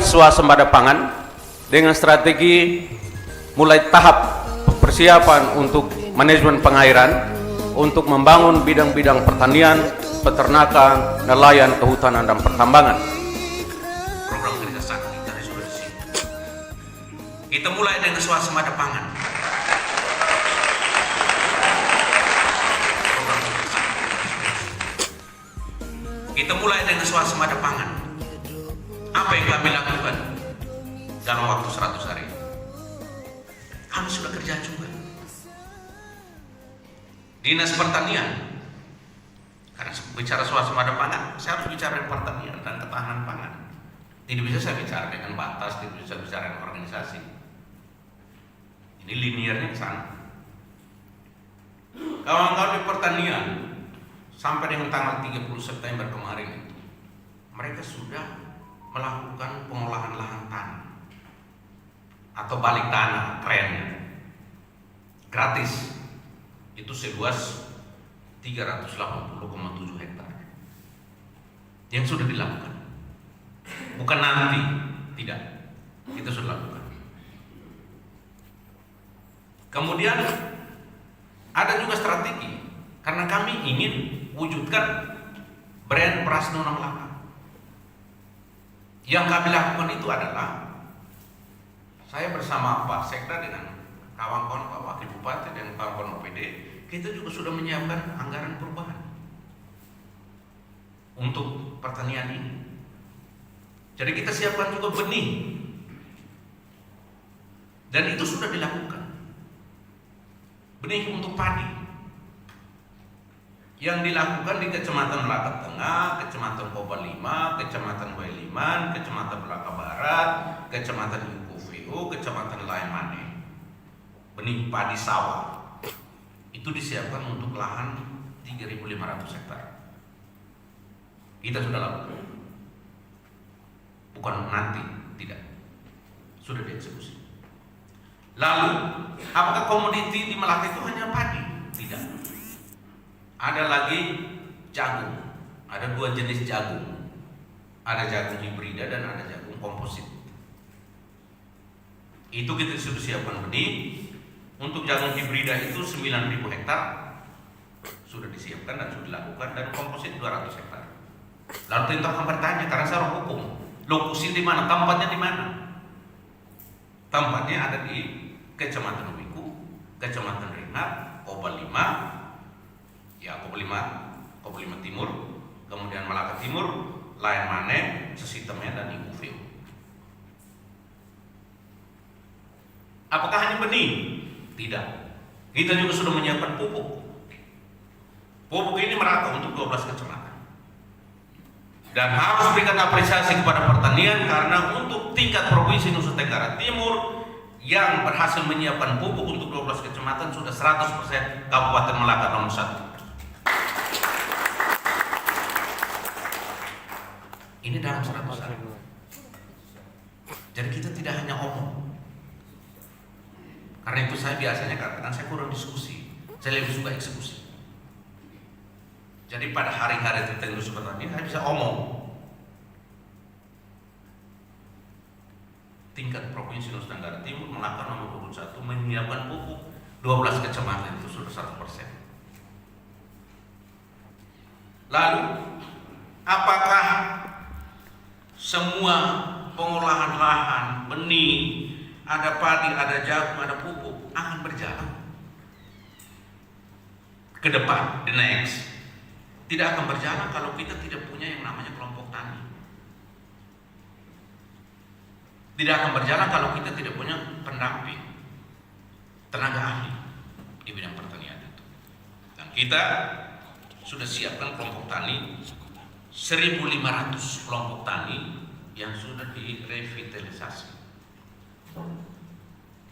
Swasembada pangan dengan strategi mulai tahap persiapan untuk manajemen pengairan untuk membangun bidang-bidang pertanian, peternakan, nelayan, kehutanan, dan pertambangan. Program kerja sakti tadi sudah disiapkan. Kita mulai dengan swasembada pangan. Kita mulai dengan swasembada pangan. Apa yang kami lakukan dalam waktu 100 hari? Kami sudah kerja juga. Dinas Pertanian, karena bicara swasembada pangan, saya harus bicara pertanian dan ketahanan pangan. Tidak bisa saya bicara dengan batas, tidak bisa bicara dengan organisasi. Ini liniernya ke sana. Kawan-kawan di pertanian, sampai dengan tanggal 30 September kemarin itu, mereka sudah melakukan pengolahan lahan tanah atau balik tanah trennya gratis, itu seluas 380,7 hektar yang sudah dilakukan, bukan nanti, tidak, kita sudah lakukan. Kemudian ada juga strategi, karena kami ingin wujudkan brand Prasno 68. Yang kami lakukan itu adalah saya bersama Pak Sekda dengan kawan-kawan Pak Wakil Bupati dan kawan-kawan OPD, kita juga sudah menyiapkan anggaran perubahan untuk pertanian ini. Jadi kita siapkan juga benih, dan itu sudah dilakukan. Benih untuk padi yang dilakukan di Kecamatan Melaka Tengah, Kecamatan Koba 5, Kecamatan Wailiman, Kecamatan Melaka Barat, Kecamatan Ingkuvio, Kecamatan Laemane. Benih padi sawah itu disiapkan untuk lahan 3.500 hektar. Kita sudah lakukan, bukan nanti, tidak, sudah dieksekusi. Lalu, apakah komoditi di Melaka itu hanya padi? Tidak. Ada lagi jagung, ada 2 jenis jagung, ada jagung hibrida dan ada jagung komposit. Itu kita sudah siapkan benih. Untuk jagung hibrida itu 9.000 hektar sudah disiapkan dan sudah dilakukan, dan komposit 200 hektar. Lalu tentu akan bertanya, karena saya orang hukum, lokasi di mana, tempatnya di mana? Tempatnya ada di Kecamatan Ubiku, Kecamatan Rengat, Koba 5, Koba 5 Timur, kemudian Melaka Timur, Laemane, Sesitemnya, dan Ingkuvio. Apakah hanya benih? Tidak. Kita juga sudah menyiapkan pupuk. Pupuk ini merata untuk 12 kecamatan. Dan harus berikan apresiasi kepada pertanian, karena untuk tingkat Provinsi Nusa Tenggara Timur yang berhasil menyiapkan pupuk untuk 12 kecamatan sudah 100% Kabupaten Melaka nomor 1. Ini dalam 100 hari. Jadi kita tidak hanya omong. Karena itu saya biasanya kadang saya kurang diskusi, saya lebih suka eksekusi. Jadi pada hari-hari tertentu seperti ini saya bisa omong. Tingkat Provinsi Nusa Tenggara Timur, Melaka nomor 21 menyiapkan pupuk 12 kecamatan itu sudah 100%. Lalu, apakah semua pengolahan lahan, benih, ada padi, ada jagung, ada pupuk akan berjalan ke depan, the next? Tidak akan berjalan kalau kita tidak punya yang namanya kelompok tani. Tidak akan berjalan kalau kita tidak punya pendamping, tenaga ahli di bidang pertanian itu. Dan kita sudah siapkan kelompok tani 1.500 kelompok tani yang sudah direvitalisasi.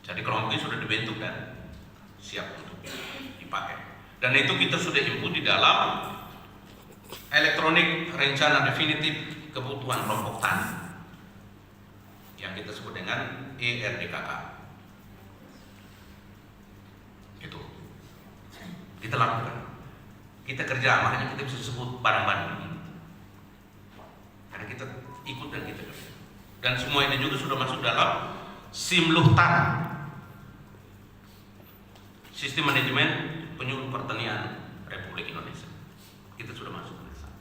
Jadi kelompok ini sudah dibentuk dan siap untuk dipakai. Dan itu kita sudah input di dalam elektronik rencana definitif kebutuhan kelompok tani yang kita sebut dengan ERDKK. Itu kita lakukan, kita kerja, makanya kita bisa sebut barang-barang ini, karena kita ikut dan kita kerja. Dan semua ini juga sudah masuk dalam SIMLUHTAN, Sistem Manajemen Penyuluh Pertanian Republik Indonesia. Kita sudah masuk ke sana.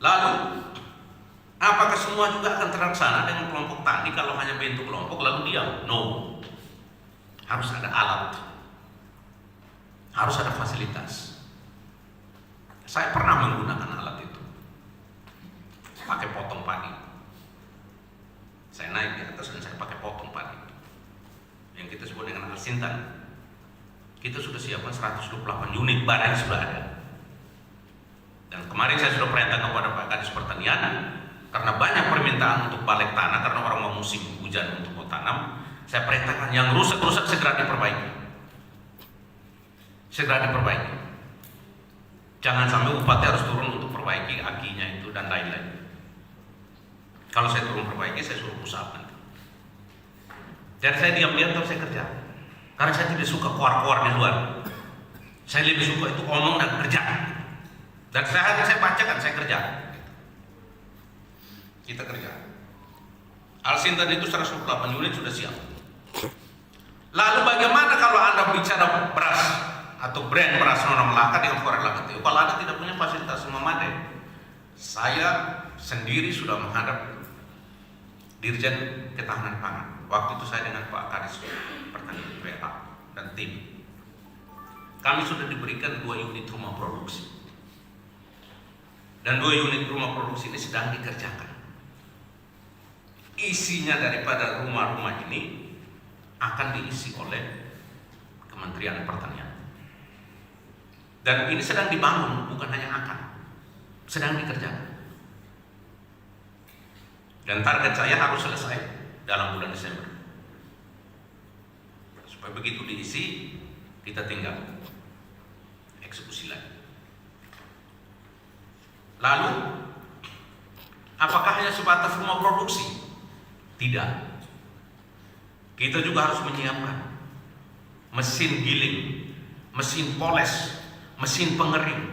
Lalu, apakah semua juga akan terlaksana dengan kelompok tani kalau hanya bentuk kelompok lalu diam? No. Harus ada alat, harus ada fasilitas. Saya pernah menggunakan alat itu, pakai potong padi. Saya naik di atas dan saya pakai potong padi, yang kita sebut dengan Alsintan. Kita sudah siapkan 128 unit, barang sudah ada. Dan kemarin saya sudah perintah kepada Pak Kadis Pertanian, karena banyak permintaan untuk balik tanah, karena orang mau musim hujan untuk mau tanam, saya perintahkan yang rusak-rusak segera diperbaiki. Segera diperbaiki. Jangan sampai bupati harus turun untuk perbaiki akinya itu dan lain-lain. Kalau saya turun perbaiki, saya suruh pusat nanti. Dan saya diam-diam terus saya kerja. Karena saya tidak suka keluar-keluar di luar. Saya lebih suka itu omong dan kerja. Dan saya bacakan, saya kerja. Kita kerja. Alsintan itu 108 unit sudah siap. Lalu bagaimana kalau Anda bicara beras atau brand beras Nona Melaka dengan Forel Lakateo? Kalau Anda tidak punya fasilitas memadai, saya sendiri sudah menghadap Dirjen Ketahanan Pangan. Waktu itu saya dengan Pak Kadis Pertanian PA dan tim. Kami sudah diberikan 2 unit rumah produksi. Dan 2 unit rumah produksi ini sedang dikerjakan. Isinya daripada rumah-rumah ini akan diisi oleh Kementerian Pertanian. Dan ini sedang dibangun, bukan hanya akan, sedang dikerjakan. Dan target saya harus selesai dalam bulan Desember. Supaya begitu diisi, kita tinggal eksekusi lagi. Lalu, apakah hanya sebatas rumah produksi? Tidak. Kita juga harus menyiapkan mesin giling, mesin poles, mesin pengering.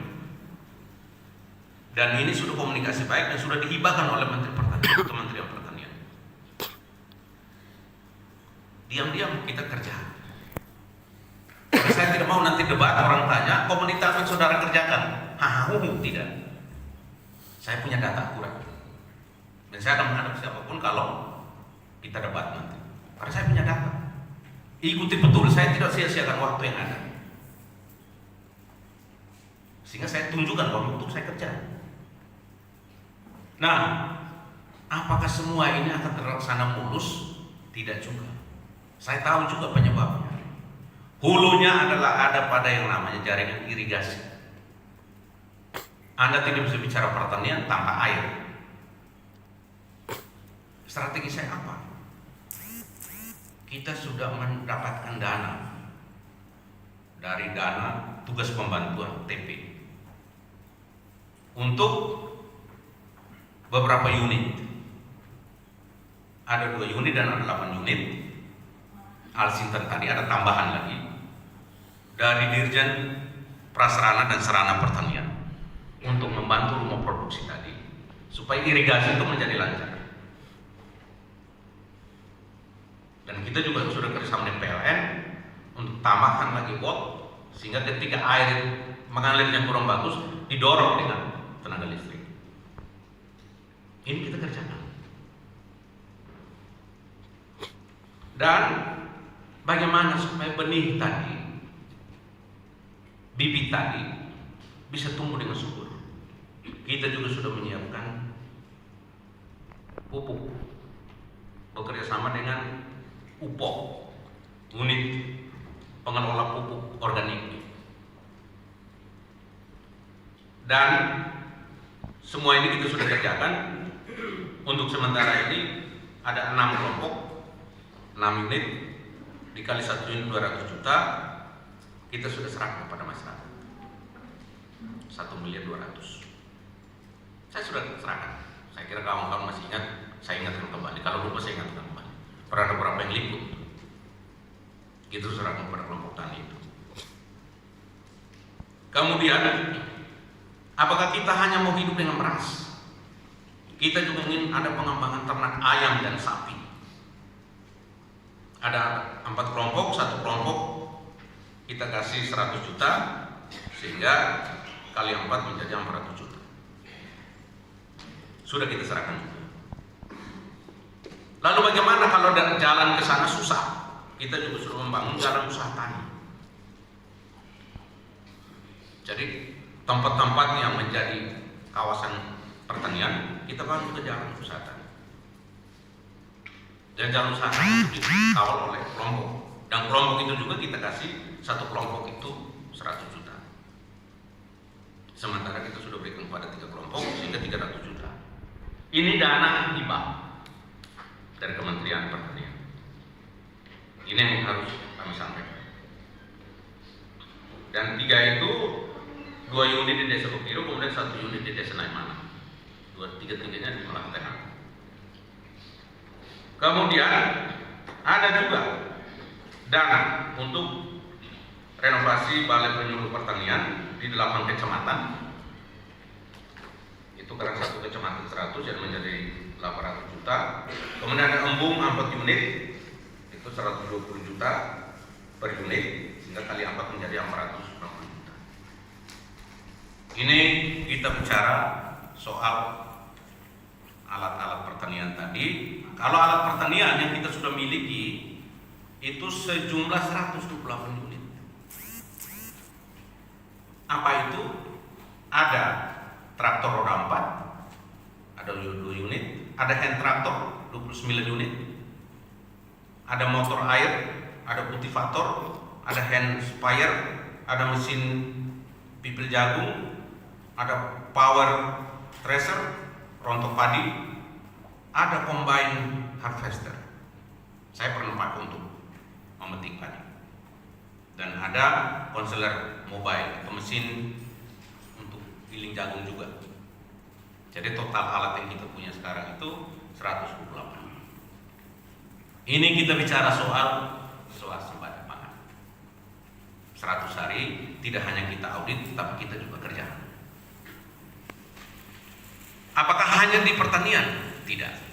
Dan ini sudah komunikasi baik dan sudah dihibahkan oleh Menteri Pertanian, Kementerian Pertanian. Diam-diam kita kerja. Karena saya tidak mau nanti debat orang tanya, komunitas yang saudara kerjakan. Tidak. Saya punya data akurat. Dan saya akan menghadap siapapun kalau kita debat nanti. Karena saya punya data. Ikuti betul, saya tidak sia-siakan waktu yang ada. Sehingga saya tunjukkan bahwa untuk saya kerja. Nah, apakah semua ini akan terlaksana mulus? Tidak juga. Saya tahu juga penyebabnya. Hulunya adalah ada pada yang namanya jaringan irigasi. Anda tidak bisa bicara pertanian tanpa air. Strategi saya apa? Kita sudah mendapatkan dana dari dana tugas pembantuan TP untuk beberapa unit. Ada 2 unit dan ada 8 unit. Alsintan tadi ada tambahan lagi dari Dirjen Prasarana dan Sarana Pertanian untuk membantu rumah produksi tadi supaya irigasi itu menjadi lancar. Dan kita juga sudah kerjasama dengan PLN untuk tambahkan lagi bot sehingga ketika air mengalirnya kurang bagus didorong dengan tenaga listrik. Ini kita kerjakan. Dan bagaimana supaya benih tadi, bibit tadi bisa tumbuh dengan subur. Kita juga sudah menyiapkan pupuk, bekerja sama dengan UPOK, unit pengelola pupuk organik. Dan semua ini kita sudah kerjakan. Untuk sementara ini ada 6 kelompok, 6 unit, dikali 1 unit 200 juta, kita sudah serahkan kepada masyarakat 1.200.000. Saya sudah serahkan. Saya kira kawan-kawan masih ingat, saya ingatkan kembali. Kalau lupa saya ingatkan kembali. Pernah ada beberapa yang liput. Kita serahkan kepada kelompok tani itu. Kemudian, apakah kita hanya mau hidup dengan beras? Kita juga ingin ada pengembangan ternak ayam dan sapi. Ada 4 kelompok, satu kelompok kita kasih 100 juta, sehingga kali 4 menjadi 400 juta. Sudah kita serahkan juga. Lalu bagaimana kalau jalan ke sana susah? Kita juga sudah membangun jalan usaha tani. Jadi tempat-tempat yang menjadi kawasan pertanian kita bangun ke jalan usaha tani. Dan jalan usaha tani itu dikawal oleh kelompok. Dan kelompok itu juga kita kasih satu kelompok itu 100 juta. Sementara kita sudah berikan kepada 3 kelompok sehingga 300 juta. Ini dana hibah dari Kementerian Pertanian. Ini yang harus kami sampaikan. Dan 3 itu 2 unit di Desa Bukiro, kemudian 1 unit di Desa Naimana. 3-3-nya di Malang Tengah. Kemudian ada juga dana untuk renovasi Balai Penyuluh Pertanian di 8 kecamatan. Itu karena 1 kecamatan 100 yang menjadi 800 juta. Kemudian ada embung 4 unit, itu 120 juta per unit, sehingga kali 4 menjadi 460 juta. Ini kita bicara soal alat-alat pertanian tadi. Kalau alat pertanian yang kita sudah miliki itu sejumlah 128 unit. Apa itu? Ada traktor roda 4, ada 2 unit, ada hand traktor 29 unit, ada motor air, ada kultivator, ada hand sprayer, ada mesin pipil jagung, ada power thresher, rontok padi, ada combine harvester. Saya pernah pakai untuk memetik padi. Dan ada konseler mobile atau mesin untuk giling jagung juga. Jadi total alat yang kita punya sekarang itu 128. Ini kita bicara soal swasembada pangan. 100 hari tidak hanya kita audit, tapi kita juga kerjakan. Apakah hanya di pertanian? Tidak.